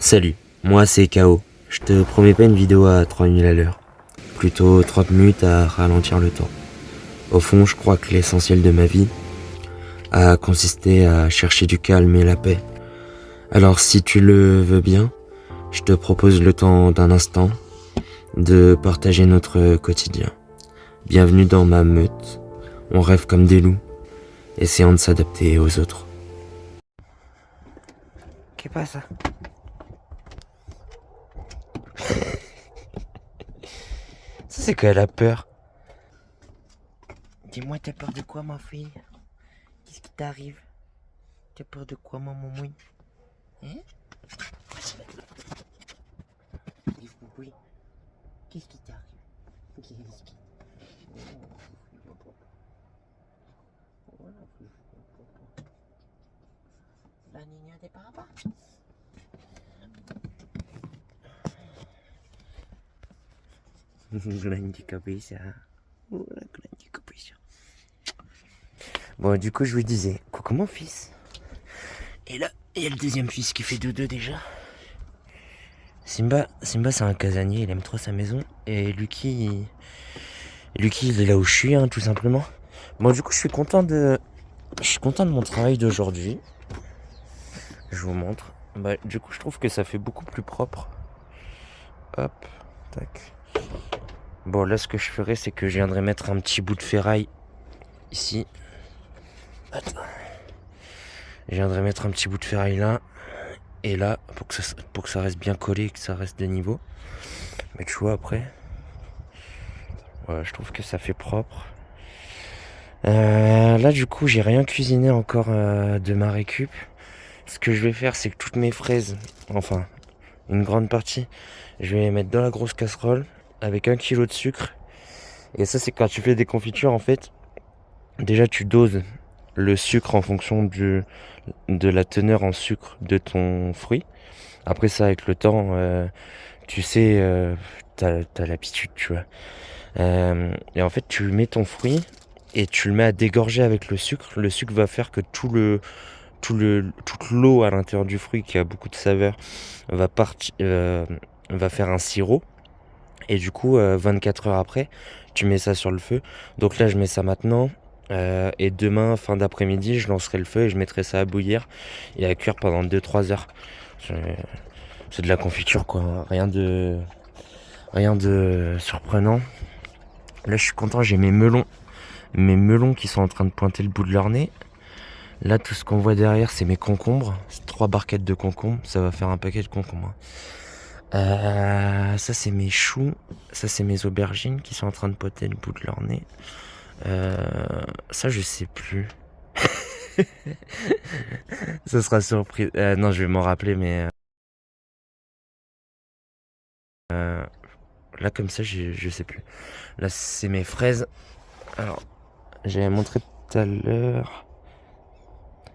Salut, moi c'est KO. Je te promets pas une vidéo à 3000 à l'heure. Plutôt 30 minutes à ralentir le temps. Au fond, je crois que l'essentiel de ma vie a consisté à chercher du calme et la paix. Alors si tu le veux bien, je te propose le temps d'un instant de partager notre quotidien. Bienvenue dans ma meute. On rêve comme des loups, essayant de s'adapter aux autres. ¿Qué pasa? Ça, c'est qu'elle a peur. Dis-moi, t'as peur de quoi, ma fille? Qu'est-ce qui t'arrive? T'as peur de quoi, ma mamouille? Hein? Oui. Qu'est-ce qui t'arrive? La niña de papa. Grande cabeça. Grande cabeça. Bon, du coup, je lui disais, coucou mon fils. Et là, il y a le deuxième fils qui fait dodo déjà. Simba c'est un casanier, il aime trop sa maison. Et Lucky, il est là où je suis, hein, tout simplement. Bon, du coup, je suis content de mon travail d'aujourd'hui. Je vous montre. Bah, du coup, je trouve que ça fait beaucoup plus propre. Hop, tac. Bon, là, ce que je ferais, c'est que je viendrais mettre un petit bout de ferraille ici. Attends. Je viendrais mettre un petit bout de ferraille là et là pour que ça reste bien collé et que ça reste de niveau. Mais tu vois, après, ouais, je trouve que ça fait propre. Là, du coup, j'ai rien cuisiné encore de ma récup. Ce que je vais faire, c'est que toutes mes fraises, enfin, une grande partie, je vais les mettre dans la grosse casserole avec 1 kg de sucre. Et ça, c'est quand tu fais des confitures, en fait, déjà tu doses le sucre en fonction de la teneur en sucre de ton fruit. Après ça, avec le temps, tu sais, t'as l'habitude, tu vois. Et en fait, tu mets ton fruit et tu le mets à dégorger avec le sucre. Le sucre va faire que toute l'eau à l'intérieur du fruit qui a beaucoup de saveur va faire un sirop. Et du coup, 24 heures après, tu mets ça sur le feu. Donc là, je mets ça maintenant. Et demain, fin d'après-midi, je lancerai le feu et je mettrai ça à bouillir et à cuire pendant 2-3 heures. C'est de la confiture, quoi. Rien de surprenant. Là, je suis content, j'ai mes melons qui sont en train de pointer le bout de leur nez. Là, tout ce qu'on voit derrière, c'est mes concombres. C'est 3 barquettes de concombres. Ça va faire un paquet de concombres. Ça, c'est mes choux. Ça, c'est mes aubergines qui sont en train de pointer le bout de leur nez. Ça, je sais plus. Ça sera surprise. Non, je vais m'en rappeler, mais là, comme ça, je sais plus. Là, c'est mes fraises. Alors, j'avais montré tout à l'heure.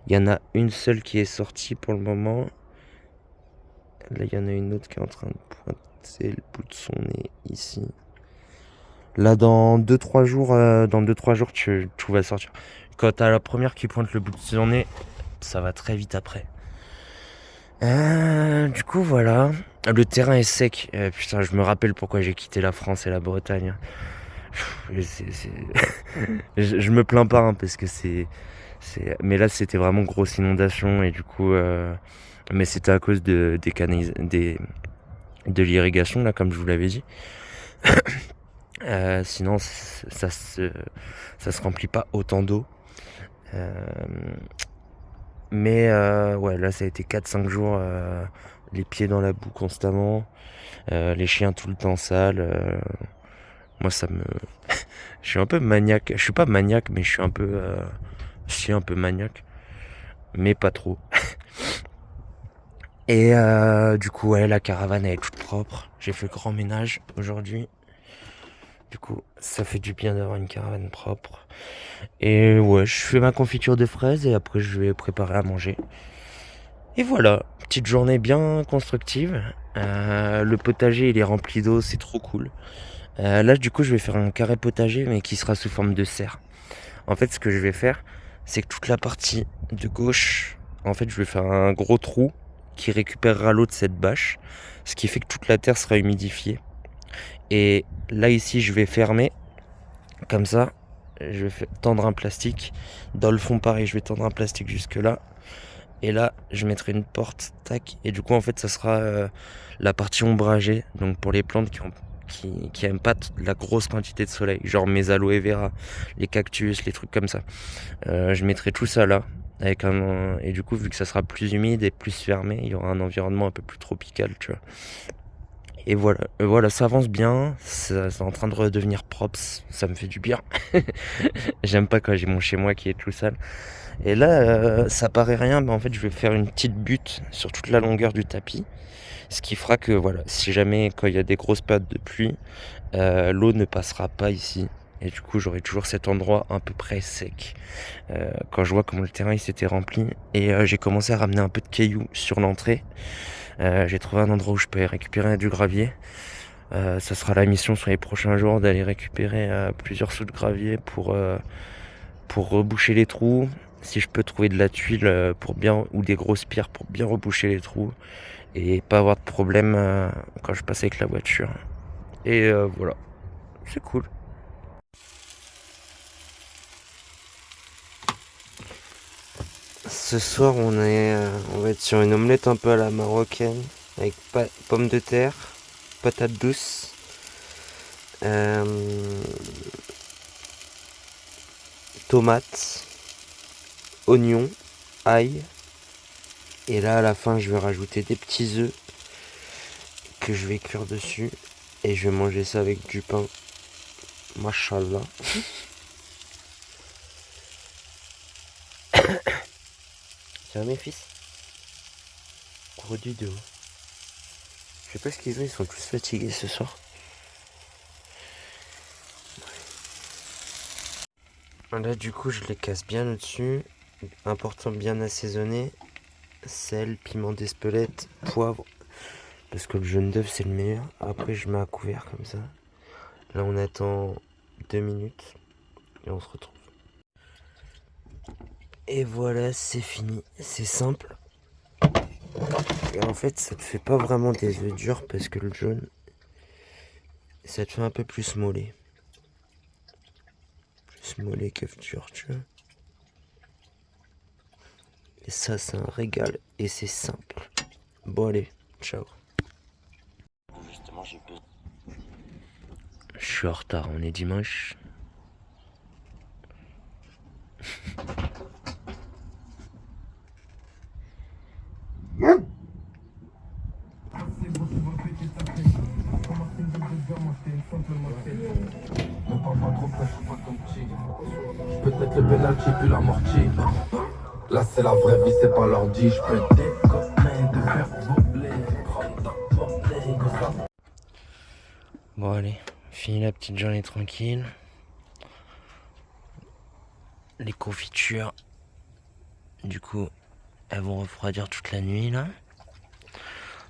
Il y en a une seule qui est sortie pour le moment. Là, il y en a une autre qui est en train de pointer le bout de son nez ici. Là, dans 2-3 jours, tout va sortir. Quand t'as la première qui pointe le bout de son nez, ça va très vite après. Du coup, voilà. Le terrain est sec. Putain, je me rappelle pourquoi j'ai quitté la France et la Bretagne. Je me plains pas, hein, parce que mais là, c'était vraiment grosse inondation et du coup, mais c'était à cause de l'irrigation là, comme je vous l'avais dit. Sinon, ça se remplit pas autant d'eau. Mais ouais, là, ça a été 4-5 jours, les pieds dans la boue constamment, les chiens tout le temps sales. Moi, je suis un peu maniaque. Je suis pas maniaque, mais je suis un peu maniaque, mais pas trop. Et du coup, ouais, la caravane elle est toute propre. J'ai fait grand ménage aujourd'hui. Du coup, ça fait du bien d'avoir une caravane propre. Et ouais, je fais ma confiture de fraises et après je vais préparer à manger. Et voilà, petite journée bien constructive. Le potager il est rempli d'eau, c'est trop cool. Là, du coup, je vais faire un carré potager, mais qui sera sous forme de serre. En fait, ce que je vais faire, c'est que toute la partie de gauche, en fait, je vais faire un gros trou qui récupérera l'eau de cette bâche, ce qui fait que toute la terre sera humidifiée. Et là ici je vais fermer, comme ça, je vais tendre un plastique. Dans le fond pareil, je vais tendre un plastique jusque là. Et là, je mettrai une porte, tac. Et du coup, en fait, ça sera la partie ombragée. Donc pour les plantes qui aiment pas la grosse quantité de soleil. Genre mes aloe vera, les cactus, les trucs comme ça. Je mettrai tout ça là. Et du coup, vu que ça sera plus humide et plus fermé, il y aura un environnement un peu plus tropical, tu vois. Et voilà, ça avance bien, c'est en train de redevenir propre, ça me fait du bien. J'aime pas quand j'ai mon chez moi qui est tout sale. Et là, ça paraît rien, mais en fait, je vais faire une petite butte sur toute la longueur du tapis. Ce qui fera que, voilà, si jamais, quand il y a des grosses périodes de pluie, l'eau ne passera pas ici. Et du coup, j'aurai toujours cet endroit à peu près sec. Quand je vois comment le terrain il s'était rempli. Et j'ai commencé à ramener un peu de cailloux sur l'entrée. J'ai trouvé un endroit où je peux récupérer du gravier. Ça sera la mission sur les prochains jours d'aller récupérer plusieurs seaux de gravier pour reboucher les trous. Si je peux trouver de la tuile ou des grosses pierres pour bien reboucher les trous et pas avoir de problème quand je passe avec la voiture. Et voilà, c'est cool. Ce soir, on va être sur une omelette un peu à la marocaine avec pommes de terre, patates douces, tomates, oignons, ail. Et là, à la fin, je vais rajouter des petits œufs que je vais cuire dessus. Et je vais manger ça avec du pain. Mashallah. Ça va mes fils? Gros du dos. Je sais pas ce qu'ils ont, ils sont tous fatigués ce soir. Là du coup je les casse bien au-dessus. Important bien assaisonner. Sel, piment d'Espelette, poivre. Parce que le jaune d'œuf c'est le meilleur. Après je mets à couvert comme ça. Là on attend 2 minutes. Et on se retrouve. Et voilà, c'est fini. C'est simple. Et en fait, ça te fait pas vraiment des œufs durs parce que le jaune, ça te fait un peu plus mollet. Plus mollet qu'œuf dur, tu vois. Et ça, c'est un régal et c'est simple. Bon, allez, ciao. Justement, je suis en retard, on est dimanche. Peut-être le penalty puis l'amorti. Là c'est la vraie vie, c'est pas l'ordi. Je peux déconner, te faire voler, prendre ta portée comme ça. Bon allez, fini la petite journée tranquille. Les confitures, du coup, elles vont refroidir toute la nuit là.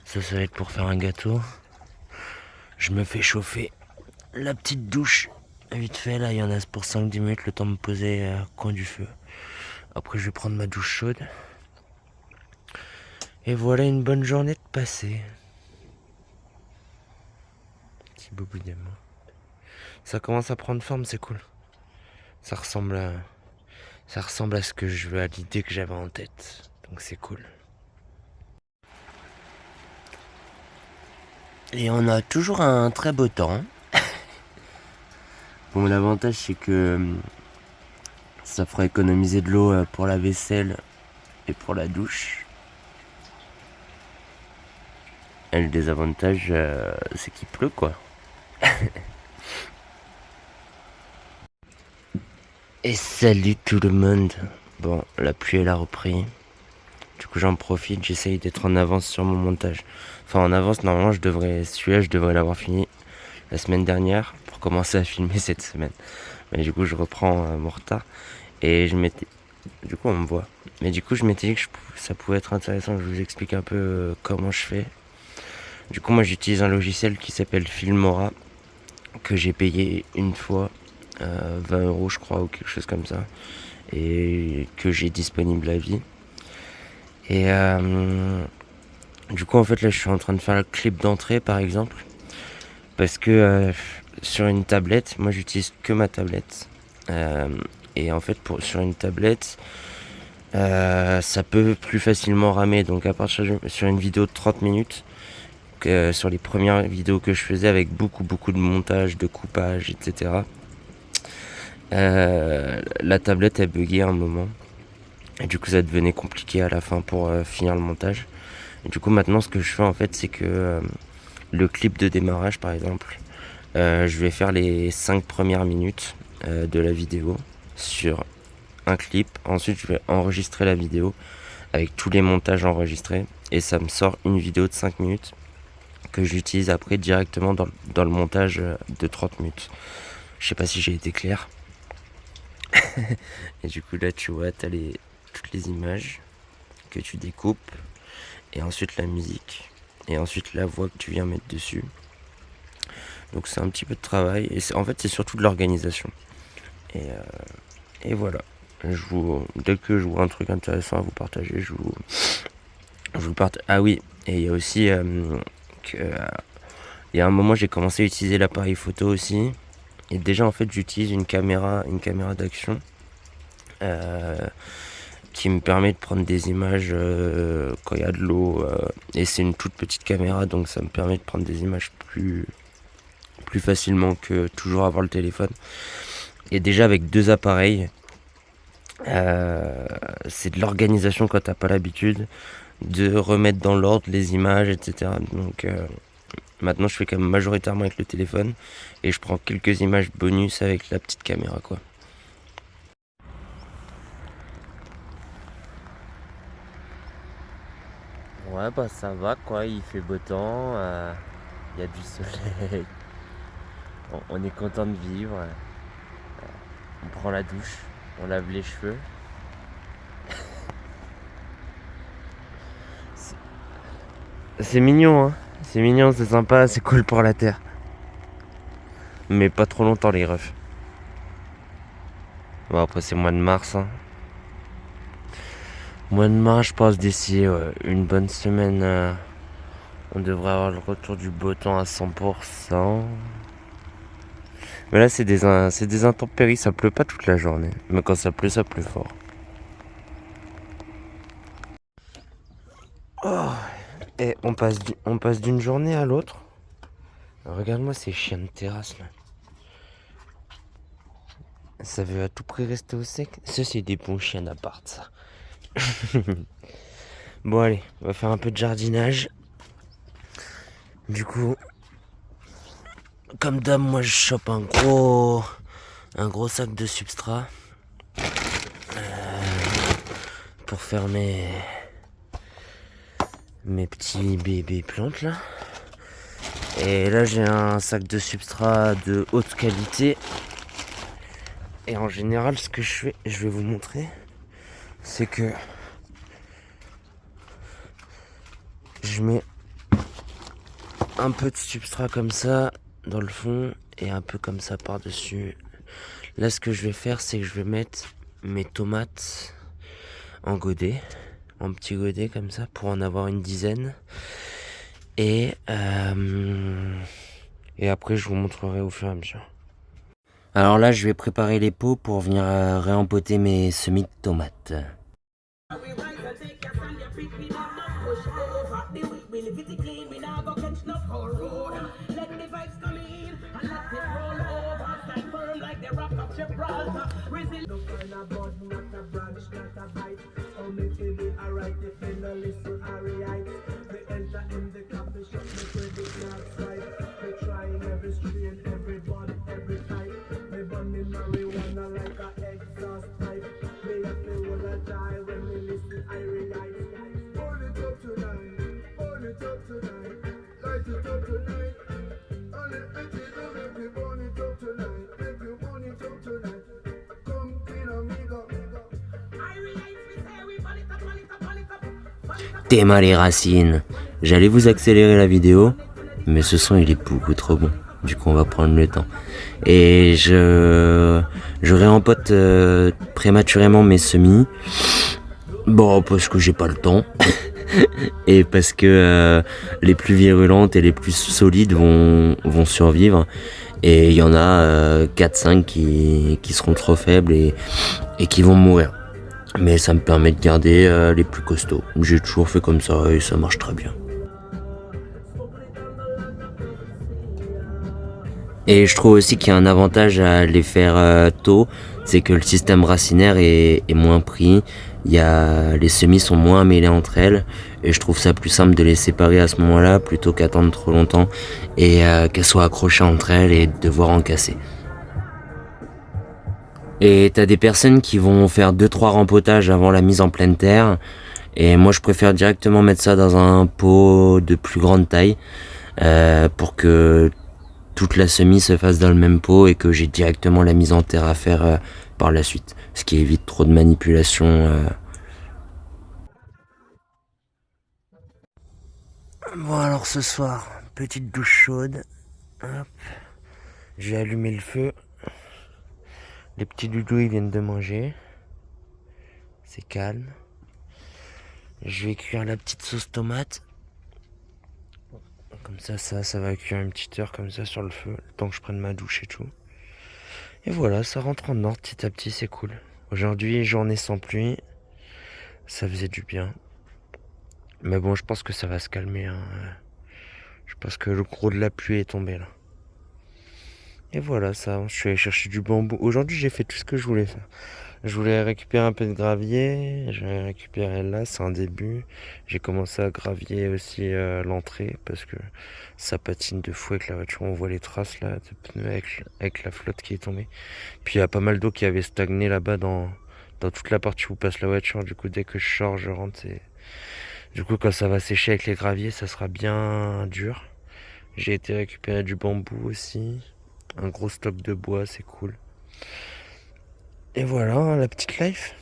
Ça va être pour faire un gâteau. Je me fais chauffer la petite douche. Vite fait, là, il y en a pour 5-10 minutes, le temps de me poser au coin du feu. Après, je vais prendre ma douche chaude. Et voilà une bonne journée de passée. Petit boubou d'amour. Ça commence à prendre forme, c'est cool. Ça ressemble à ce que je veux, à l'idée que j'avais en tête. Donc c'est cool. Et on a toujours un très beau temps. Bon, l'avantage c'est que ça fera économiser de l'eau pour la vaisselle et pour la douche. Et le désavantage, c'est qu'il pleut quoi. Et salut tout le monde. Bon, la pluie elle a repris. Du coup j'en profite, j'essaye d'être en avance sur mon montage. Enfin en avance, normalement je devrais l'avoir fini la semaine dernière pour commencer à filmer cette semaine. Mais du coup je reprends mon retard. Et du coup on me voit. Mais du coup je m'étais dit que ça pouvait être intéressant que je vous explique un peu comment je fais. Du coup moi j'utilise un logiciel qui s'appelle Filmora, que j'ai payé une fois 20 € je crois ou quelque chose comme ça. Et que j'ai disponible à vie. Et Du coup, en fait, là, je suis en train de faire le clip d'entrée, par exemple. Parce que sur une tablette, moi, j'utilise que ma tablette. Et en fait, sur une tablette, ça peut plus facilement ramer. Donc, à partir sur une vidéo de 30 minutes, sur les premières vidéos que je faisais avec beaucoup de montage, de coupage, etc. La tablette, elle buguait un moment. Et du coup, ça devenait compliqué à la fin pour finir le montage. Et du coup, maintenant, ce que je fais, en fait, c'est que le clip de démarrage, par exemple, je vais faire les 5 premières minutes de la vidéo sur un clip. Ensuite, je vais enregistrer la vidéo avec tous les montages enregistrés. Et ça me sort une vidéo de 5 minutes que j'utilise après directement dans le montage de 30 minutes. Je sais pas si j'ai été clair. Et du coup, là, tu vois, t'as toutes les images que tu découpes. Et ensuite la musique. Et ensuite la voix que tu viens mettre dessus. Donc c'est un petit peu de travail. Et en fait, c'est surtout de l'organisation. Et voilà. Dès que je vois un truc intéressant à vous partager, je vous le partage. Ah oui, et il y a aussi il y a un moment, j'ai commencé à utiliser l'appareil photo aussi. Et déjà, en fait, j'utilise une caméra d'action qui me permet de prendre des images quand il y a de l'eau. Et c'est une toute petite caméra, donc ça me permet de prendre des images plus facilement que toujours avoir le téléphone. Et déjà, avec 2 appareils, c'est de l'organisation quand t'as pas l'habitude de remettre dans l'ordre les images, etc. Donc maintenant, je fais quand même majoritairement avec le téléphone et je prends quelques images bonus avec la petite caméra, quoi. Ouais, bah ça va, quoi. Il fait beau temps, il y a du soleil. On est content de vivre. On prend la douche, on lave les cheveux. C'est mignon, hein. C'est mignon, c'est sympa, c'est cool pour la terre. Mais pas trop longtemps, les refs. Bon, après, c'est mois de mars, hein. Mois de mars, je pense d'ici une bonne semaine, on devrait avoir le retour du beau temps à 100%. Mais là, c'est des intempéries, ça pleut pas toute la journée. Mais quand ça pleut fort. Oh. Et on passe d'une journée à l'autre. Regarde-moi ces chiens de terrasse là. Ça veut à tout prix rester au sec. Ça, c'est des bons chiens d'appart, ça. Bon, allez, on va faire un peu de jardinage. Du coup, comme d'hab, moi je chope un gros sac de substrat pour faire mes petits bébés plantes là. Et là, j'ai un sac de substrat de haute qualité. Et en général, ce que je fais, je vais vous montrer, c'est que je mets un peu de substrat comme ça dans le fond et un peu comme ça par-dessus. Là, ce que je vais faire, c'est que je vais mettre mes tomates en godet, en petits godets comme ça, pour en avoir une dizaine. Et après, je vous montrerai au fur et à mesure. Alors là, je vais préparer les pots pour venir réempoter mes semis de tomates. Théma les racines. J'allais vous accélérer la vidéo, mais ce son il est beaucoup trop bon. Du coup on va prendre le temps. Et je réempote prématurément mes semis. Bon, parce que j'ai pas le temps. et parce que les plus virulentes et les plus solides vont survivre. Et il y en a 4-5 qui seront trop faibles et qui vont mourir. Mais ça me permet de garder les plus costauds. J'ai toujours fait comme ça et ça marche très bien. Et je trouve aussi qu'il y a un avantage à les faire tôt, c'est que le système racinaire est moins pris. Les semis sont moins mêlées entre elles et je trouve ça plus simple de les séparer à ce moment-là plutôt qu'attendre trop longtemps et qu'elles soient accrochées entre elles et devoir en casser. Et t'as des personnes qui vont faire 2-3 rempotages avant la mise en pleine terre. Et moi je préfère directement mettre ça dans un pot de plus grande taille pour que toute la semis se fasse dans le même pot et que j'ai directement la mise en terre à faire par la suite. Ce qui évite trop de manipulation. Bon alors ce soir, petite douche chaude. Hop. J'ai allumé le feu. Les petits doudous ils viennent de manger. C'est calme. Je vais cuire la petite sauce tomate. Comme ça va cuire une petite heure comme ça sur le feu, le temps que je prenne ma douche et tout. Et voilà, ça rentre en ordre petit à petit, c'est cool. Aujourd'hui, journée sans pluie. Ça faisait du bien. Mais bon, je pense que ça va se calmer, hein. Je pense que le gros de la pluie est tombé là. Et voilà, ça, je suis allé chercher du bambou. Aujourd'hui, j'ai fait tout ce que je voulais faire. Je voulais récupérer un peu de gravier. J'ai récupéré là, c'est un début. J'ai commencé à gravier aussi l'entrée parce que ça patine de fou avec la voiture. On voit les traces là de pneus avec la flotte qui est tombée. Puis il y a pas mal d'eau qui avait stagné là-bas dans toute la partie où passe la voiture. Du coup, dès que je sors, je rentre. Du coup, quand ça va sécher avec les graviers, ça sera bien dur. J'ai été récupérer du bambou aussi. Un gros stock de bois, c'est cool. Et voilà, hein, la petite life.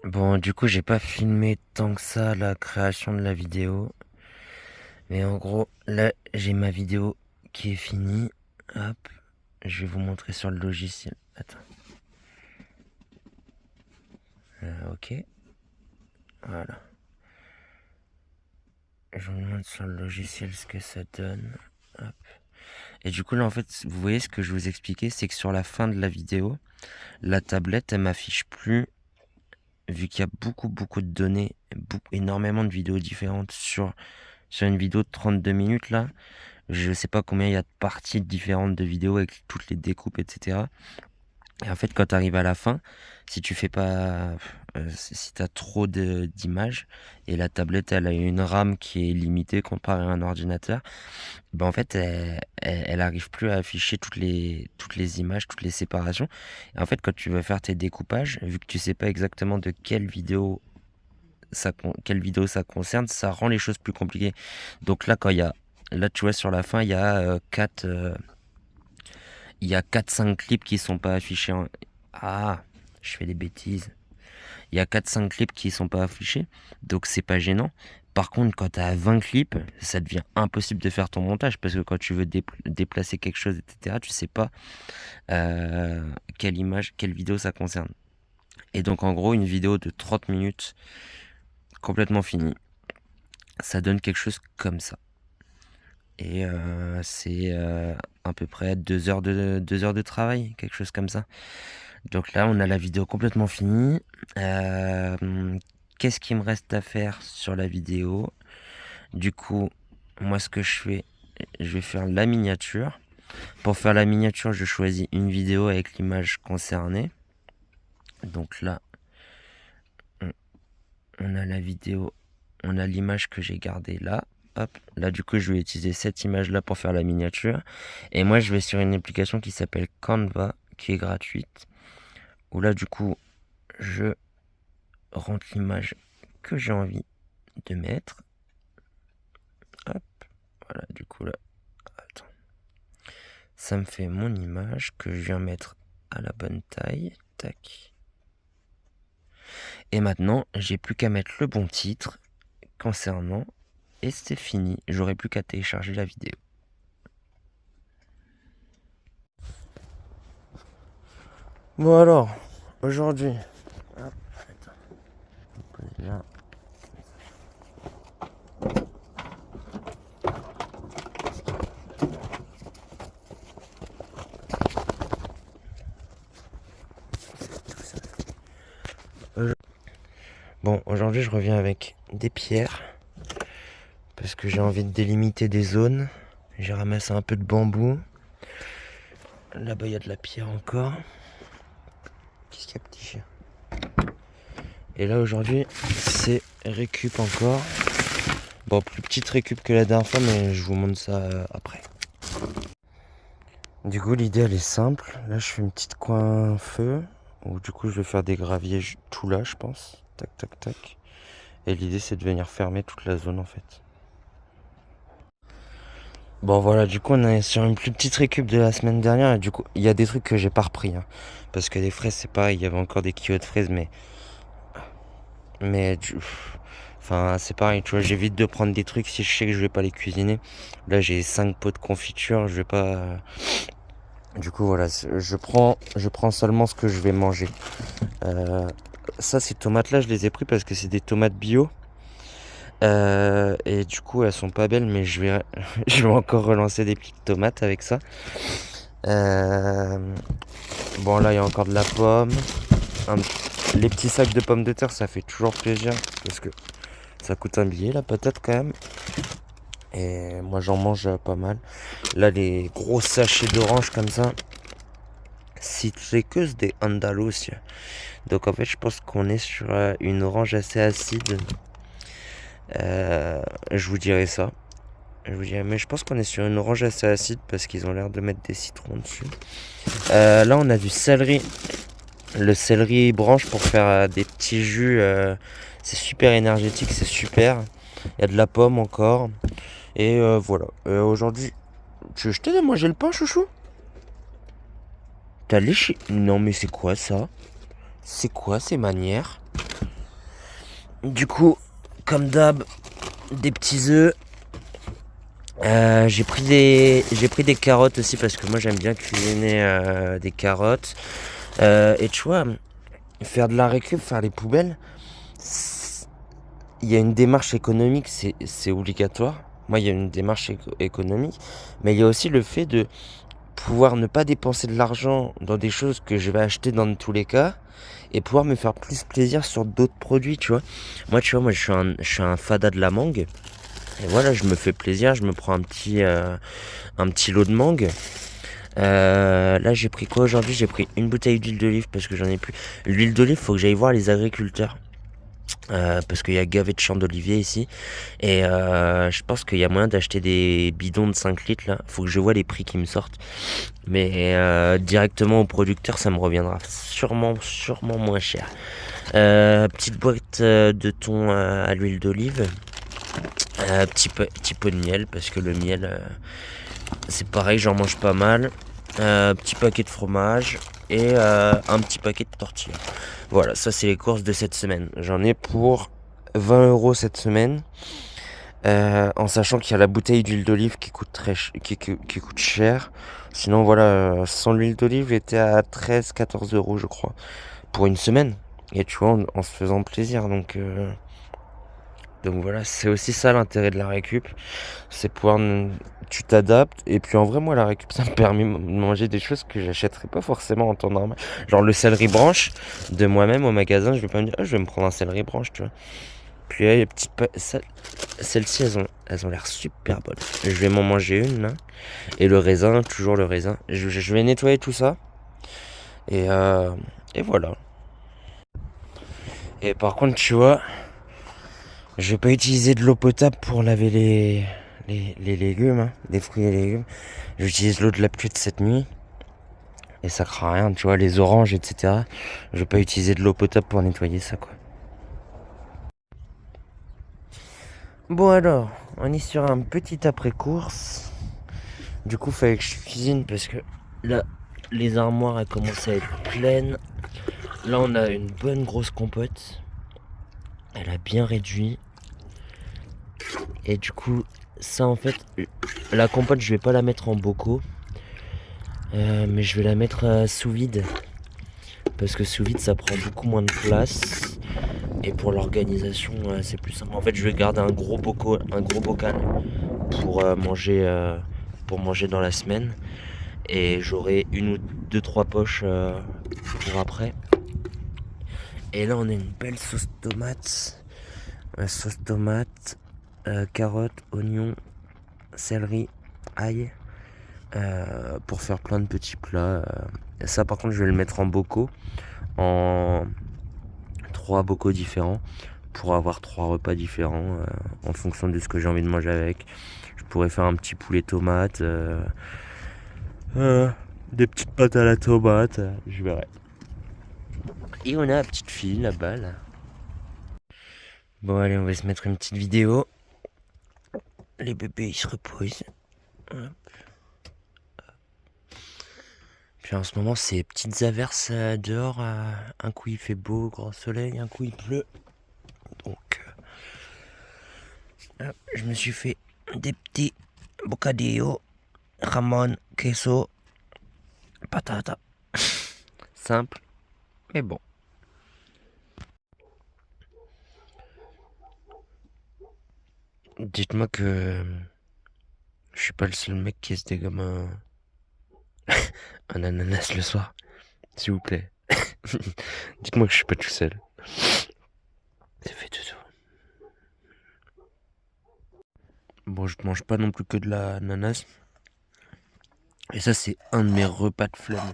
Bon, du coup, j'ai pas filmé tant que ça la création de la vidéo. Mais en gros, là, j'ai ma vidéo qui est finie. Hop, je vais vous montrer sur le logiciel. Attends. Ok. Voilà. Je vous montre sur le logiciel ce que ça donne. Hop. Et du coup, là, en fait, vous voyez ce que je vous expliquais, c'est que sur la fin de la vidéo, la tablette, elle m'affiche plus, vu qu'il y a beaucoup de données, énormément de vidéos différentes sur une vidéo de 32 minutes, là. Je sais pas combien il y a de parties différentes de vidéos avec toutes les découpes, etc. Et en fait, quand tu arrives à la fin, si tu fais pas, si t'as trop d'images et la tablette elle a une RAM qui est limitée comparé à un ordinateur, ben en fait elle arrive plus à afficher toutes les images, toutes les séparations. Et en fait, quand tu veux faire tes découpages, vu que tu sais pas exactement de quelle vidéo ça concerne, ça rend les choses plus compliquées. Donc là, là tu vois sur la fin, il y a 4-5 clips qui sont pas affichés. Ah, je fais des bêtises. Il y a 4-5 clips qui sont pas affichés, donc c'est pas gênant. Par contre, quand tu as 20 clips, ça devient impossible de faire ton montage parce que quand tu veux déplacer quelque chose, etc., tu sais pas quelle image, quelle vidéo ça concerne. Et donc, en gros, une vidéo de 30 minutes complètement finie, ça donne quelque chose comme ça. Et c'est à peu près 2 heures de travail, quelque chose comme ça. Donc là, on a la vidéo complètement finie. Qu'est-ce qu'il me reste à faire sur la vidéo? Du coup, moi, ce que je vais faire la miniature. Pour faire la miniature, je choisis une vidéo avec l'image concernée. Donc là, on a la vidéo, on a l'image que j'ai gardée là. Hop, là du coup je vais utiliser cette image là pour faire la miniature. Et moi je vais sur une application qui s'appelle Canva, qui est gratuite. Où là du coup je rentre l'image que j'ai envie de mettre. Hop, voilà, du coup là, attends. Ça me fait mon image que je viens mettre à la bonne taille. Tac. Et maintenant, j'ai plus qu'à mettre le bon titre concernant. Et c'est fini. J'aurai plus qu'à télécharger la vidéo. Bon alors, aujourd'hui. Hop, attends. Là, aujourd'hui je reviens avec des pierres. Parce que j'ai envie de délimiter des zones. J'ai ramassé un peu de bambou. Là-bas il y a de la pierre encore. Qu'est-ce qu'il y a, petit chien? Et là aujourd'hui c'est récup encore. Bon, plus petite récup que la dernière fois, mais je vous montre ça après. Du coup l'idée elle est simple. Là je fais une petite coin feu. Où du coup je vais faire des graviers tout là je pense. Tac tac tac. Et l'idée c'est de venir fermer toute la zone en fait. Bon voilà, du coup on est sur une plus petite récup de la semaine dernière. Et du coup il y a des trucs que j'ai pas repris. Hein, parce que les fraises c'est pareil, il y avait encore des kilos de fraises mais... Enfin c'est pareil, tu vois, j'évite de prendre des trucs si je sais que je vais pas les cuisiner. Là j'ai 5 pots de confiture, je vais pas... Du coup voilà, je prends seulement ce que je vais manger. Ça ces tomates là je les ai pris parce que c'est des tomates bio. Et du coup elles sont pas belles mais je vais encore relancer des petites tomates avec ça. Bon là il y a encore de la pomme. Les petits sacs de pommes de terre ça fait toujours plaisir parce que ça coûte un billet la patate quand même. Et moi j'en mange pas mal. Là les gros sachets d'orange comme ça. Citricus de Andalusia. Donc en fait je pense qu'on est sur une orange assez acide. Je vous dirai ça. Mais je pense qu'on est sur une orange assez acide parce qu'ils ont l'air de mettre des citrons dessus. Là on a du céleri. Le céleri branche pour faire des petits jus. C'est super énergétique, c'est super. Il y a de la pomme encore. Et voilà. Aujourd'hui, je t'ai mangé le pain, chouchou? T'as léché? Non mais c'est quoi ça? C'est quoi ces manières? Du coup, comme d'hab, des petits œufs. J'ai pris des carottes aussi parce que moi j'aime bien cuisiner des carottes. Et tu vois, faire de la récup, faire les poubelles, il y a une démarche économique, c'est obligatoire. Moi, il y a une démarche économique, mais il y a aussi le fait de pouvoir ne pas dépenser de l'argent dans des choses que je vais acheter dans tous les cas et pouvoir me faire plus plaisir sur d'autres produits, tu vois. Moi, je suis un fada de la mangue. Et voilà, je me fais plaisir, je me prends un petit lot de mangue. Là, j'ai pris quoi aujourd'hui? J'ai pris une bouteille d'huile d'olive parce que j'en ai plus. L'huile d'olive, faut que j'aille voir les agriculteurs. Parce qu'il y a gavé de champs d'olivier ici. Et je pense qu'il y a moyen d'acheter des bidons de 5 litres là. Faut que je vois les prix qui me sortent. Mais directement au producteur, ça me reviendra sûrement moins cher. Petite boîte de thon à l'huile d'olive. Petit pot de miel parce que le miel c'est pareil, j'en mange pas mal. Petit paquet de fromage et un petit paquet de tortillas. Voilà, ça c'est les courses de cette semaine. J'en ai pour 20 € cette semaine. En sachant qu'il y a la bouteille d'huile d'olive qui coûte qui coûte cher. Sinon voilà, sans l'huile d'olive j'étais à 13-14 € je crois. Pour une semaine. Et tu vois, en se faisant plaisir. Donc voilà, c'est aussi ça l'intérêt de la récup. C'est pouvoir... Tu t'adaptes. Et puis en vrai, moi, la récup, ça me permet de manger des choses que j'achèterais pas forcément en temps normal. Genre le céleri branche, de moi-même au magasin, je vais pas me dire, je vais me prendre un céleri branche, tu vois. Puis là, les petites... Celles-ci, elles ont l'air super bonnes. Je vais m'en manger une, là. Et le raisin, toujours le raisin. Je vais nettoyer tout ça. Et voilà. Et par contre, tu vois... Je vais pas utiliser de l'eau potable pour laver les légumes, hein, les fruits et légumes. J'utilise l'eau de la pluie de cette nuit. Et ça craint rien, tu vois, les oranges, etc. Je vais pas utiliser de l'eau potable pour nettoyer ça, quoi. Bon alors, on est sur un petit après-course. Du coup, fallait que je cuisine parce que là, les armoires, elles commencent à être pleines. Là, on a une bonne grosse compote. Elle a bien réduit. Et du coup, ça en fait, la compote, je vais pas la mettre en bocaux. Mais je vais la mettre sous vide. Parce que sous vide, ça prend beaucoup moins de place. Et pour l'organisation, c'est plus simple. En fait, je vais garder un gros bocal pour manger dans la semaine. Et j'aurai 1 ou 2, 3 poches pour après. Et là, on a une belle sauce tomate. sauce tomate, carottes, oignons, céleri, ail, pour faire plein de petits plats. Ça par contre je vais le mettre en bocaux, en 3 bocaux différents, pour avoir 3 repas différents en fonction de ce que j'ai envie de manger avec. Je pourrais faire un petit poulet tomate, des petites pâtes à la tomate, je verrai. Et on a la petite fille là-bas là. Bon allez, on va se mettre une petite vidéo. Les bébés ils se reposent. Hop. Puis en ce moment c'est petites averses dehors. Un coup il fait beau, grand soleil, un coup il pleut. Donc hop, je me suis fait des petits bocadillos, jamon, queso, patata. Simple, mais bon. Dites-moi que je suis pas le seul mec qui se dégomme un ananas le soir, s'il vous plaît. Dites-moi que je suis pas tout seul. C'est fait tout. Bon, je mange pas non plus que de l'ananas. Et ça, c'est un de mes repas de flemme.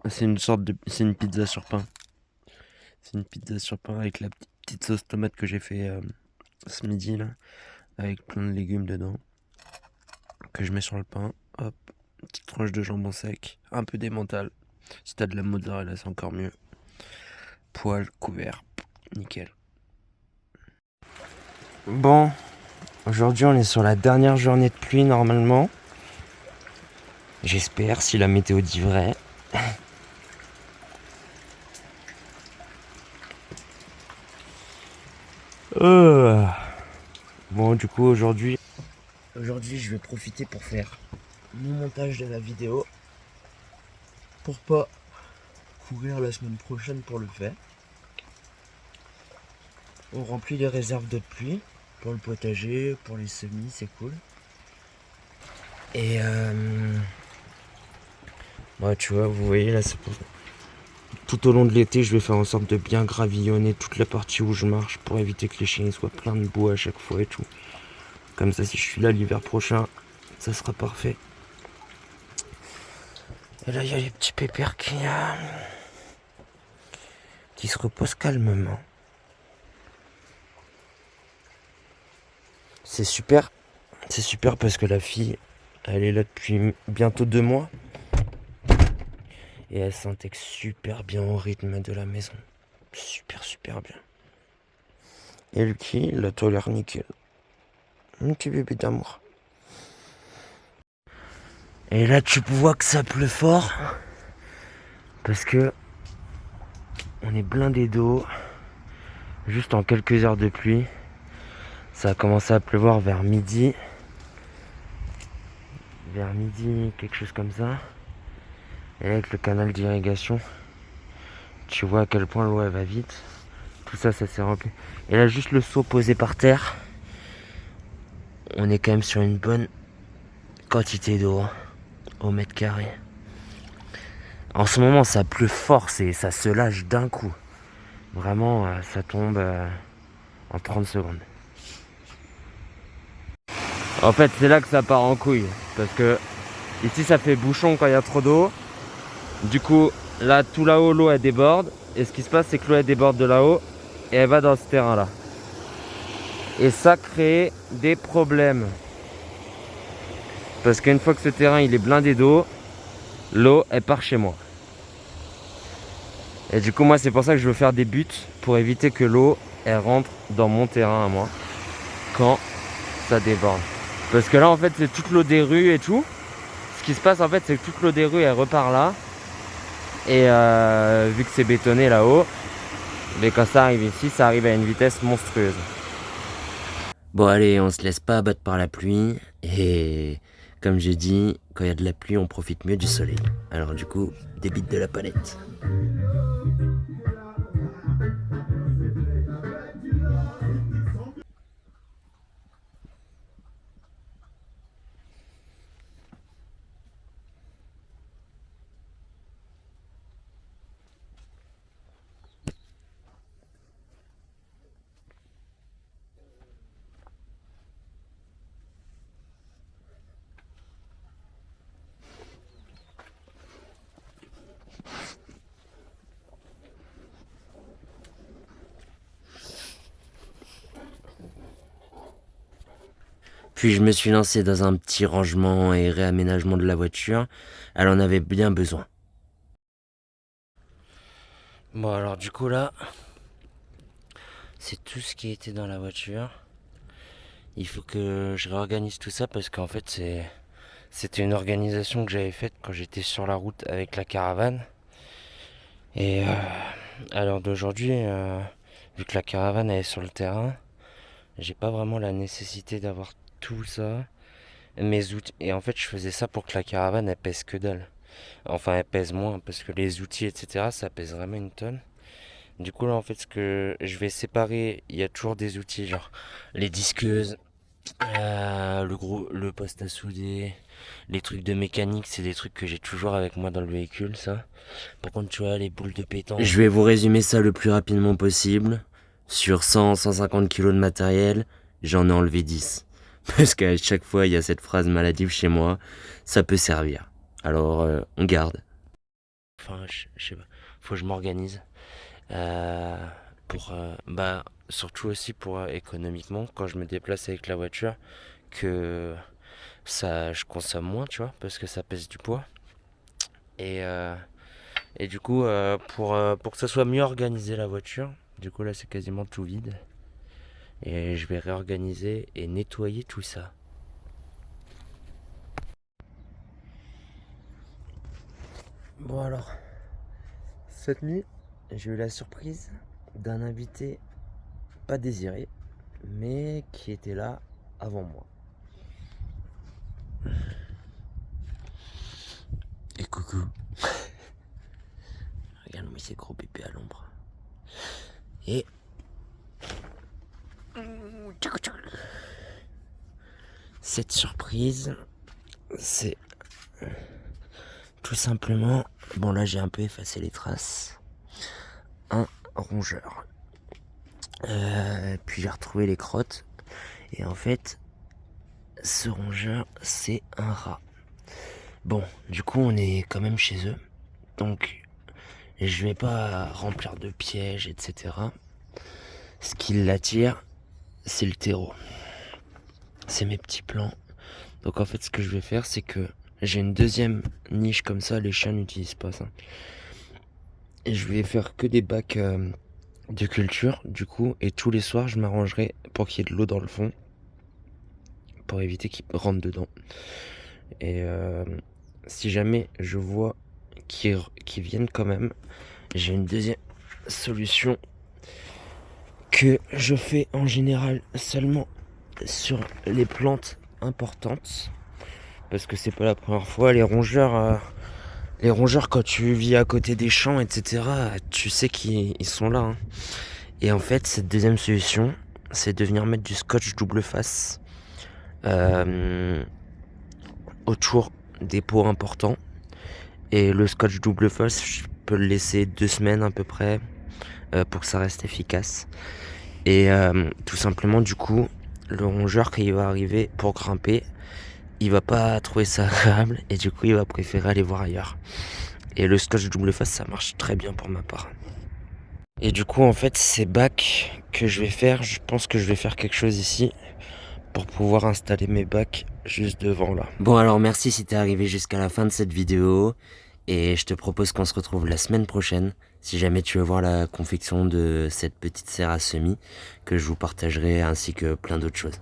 C'est une sorte de, c'est une pizza sur pain. C'est une pizza sur pain avec la petite sauce tomate que j'ai fait ce midi là, avec plein de légumes dedans, que je mets sur le pain. Hop, petite tranche de jambon sec, un peu d'emmental. Si t'as de la mozzarella, c'est encore mieux. Poêle, couvert, nickel. Bon, aujourd'hui on est sur la dernière journée de pluie normalement. J'espère, si la météo dit vrai. Bon, du coup aujourd'hui je vais profiter pour faire mon montage de la vidéo, pour pas courir la semaine prochaine pour le faire. On remplit les réserves de pluie pour le potager, pour les semis, c'est cool. Et ouais, tu vois, vous voyez là, c'est pour... Tout au long de l'été, je vais faire en sorte de bien gravillonner toute la partie où je marche pour éviter que les chiens soient pleins de boue à chaque fois et tout. Comme ça, si je suis là l'hiver prochain, ça sera parfait. Et là, il y a les petits pépères qui se reposent calmement. C'est super parce que la fille, elle est là depuis bientôt 2 mois. Et elle s'intègre super bien au rythme de la maison. Super bien. Et Lucky, il la tolère nickel. Un petit bébé d'amour. Et là, tu vois que ça pleut fort. Parce que on est blindé d'eau. Juste en quelques heures de pluie. Ça a commencé à pleuvoir vers midi. Vers midi, quelque chose comme ça. Et avec le canal d'irrigation, tu vois à quel point l'eau elle va vite. Tout ça, ça s'est rempli. Et là, juste le seau posé par terre. On est quand même sur une bonne quantité d'eau au mètre carré. En ce moment, ça pleut fort, ça se lâche d'un coup. Vraiment, ça tombe en 30 secondes. En fait, c'est là que ça part en couille. Parce que ici, ça fait bouchon quand il y a trop d'eau. Du coup, là, tout là-haut, l'eau, elle déborde. Et ce qui se passe, c'est que l'eau, elle déborde de là-haut. Et elle va dans ce terrain-là. Et ça crée des problèmes. Parce qu'une fois que ce terrain, il est blindé d'eau, l'eau, elle part chez moi. Et du coup, moi, c'est pour ça que je veux faire des buts pour éviter que l'eau, elle rentre dans mon terrain à moi quand ça déborde. Parce que là, en fait, c'est toute l'eau des rues et tout. Ce qui se passe, en fait, c'est que toute l'eau des rues, elle repart là. Et vu que c'est bétonné là-haut, mais quand ça arrive ici, ça arrive à une vitesse monstrueuse. Bon, allez, on se laisse pas abattre par la pluie. Et comme j'ai dit, quand il y a de la pluie, on profite mieux du soleil. Alors du coup, des bites de la palette. Puis je me suis lancé dans un petit rangement et réaménagement de la voiture. Elle en avait bien besoin. Bon alors du coup là, c'est tout ce qui était dans la voiture. Il faut que je réorganise tout ça parce qu'en fait c'était une organisation que j'avais faite quand j'étais sur la route avec la caravane. Et à l'heure d'aujourd'hui, vu que la caravane elle est sur le terrain, j'ai pas vraiment la nécessité d'avoir tout ça. Mes outils. Et en fait je faisais ça pour que la caravane elle pèse que dalle. Enfin elle pèse moins parce que les outils etc ça pèse vraiment une tonne. Du coup là en fait ce que je vais séparer, il y a toujours des outils genre les disqueuses, le poste à souder, les trucs de mécanique, c'est des trucs que j'ai toujours avec moi dans le véhicule ça. Par contre tu vois les boules de pétanque. Je vais vous résumer ça le plus rapidement possible. Sur 100-150 kilos de matériel, j'en ai enlevé 10. Parce qu'à chaque fois il y a cette phrase maladive chez moi, ça peut servir. Alors on garde. Enfin je sais pas, faut que je m'organise. Pour surtout aussi pour économiquement quand je me déplace avec la voiture que ça je consomme moins tu vois parce que ça pèse du poids et du coup pour que ça soit mieux organisé la voiture du coup là c'est quasiment tout vide et je vais réorganiser et nettoyer tout ça. Bon alors cette nuit j'ai eu la surprise d'un invité pas désiré, mais qui était là avant moi. Et coucou. Regarde-moi ces gros pépés à l'ombre. Et... cette surprise, c'est tout simplement... Bon là j'ai un peu effacé les traces. Un rongeur. Puis j'ai retrouvé les crottes. Et en fait, ce rongeur, c'est un rat. Bon, du coup, on est quand même chez eux. Donc, je vais pas remplir de pièges, etc. Ce qui l'attire, c'est le terreau. C'est mes petits plans. Donc, en fait, ce que je vais faire, c'est que j'ai une deuxième niche comme ça. Les chiens n'utilisent pas ça. Et je vais faire que des bacs de culture, du coup. Et tous les soirs, je m'arrangerai pour qu'il y ait de l'eau dans le fond. Pour éviter qu'ils rentrent dedans. Et si jamais je vois qu'ils viennent quand même, j'ai une deuxième solution que je fais en général seulement sur les plantes importantes. Parce que c'est pas la première fois, les rongeurs quand tu vis à côté des champs, etc., tu sais qu'ils sont là. Hein. Et en fait, cette deuxième solution, c'est de venir mettre du scotch double face autour des pots importants. Et le scotch double face, je peux le laisser 2 semaines à peu près pour que ça reste efficace. Et tout simplement, du coup, le rongeur, quand il va arriver pour grimper, il va pas trouver ça agréable et du coup, il va préférer aller voir ailleurs. Et le scotch double face, ça marche très bien pour ma part. Et du coup, en fait, ces bacs que je vais faire, je pense que je vais faire quelque chose ici pour pouvoir installer mes bacs juste devant là. Bon alors merci si t'es arrivé jusqu'à la fin de cette vidéo et je te propose qu'on se retrouve la semaine prochaine si jamais tu veux voir la confection de cette petite serre à semis que je vous partagerai ainsi que plein d'autres choses.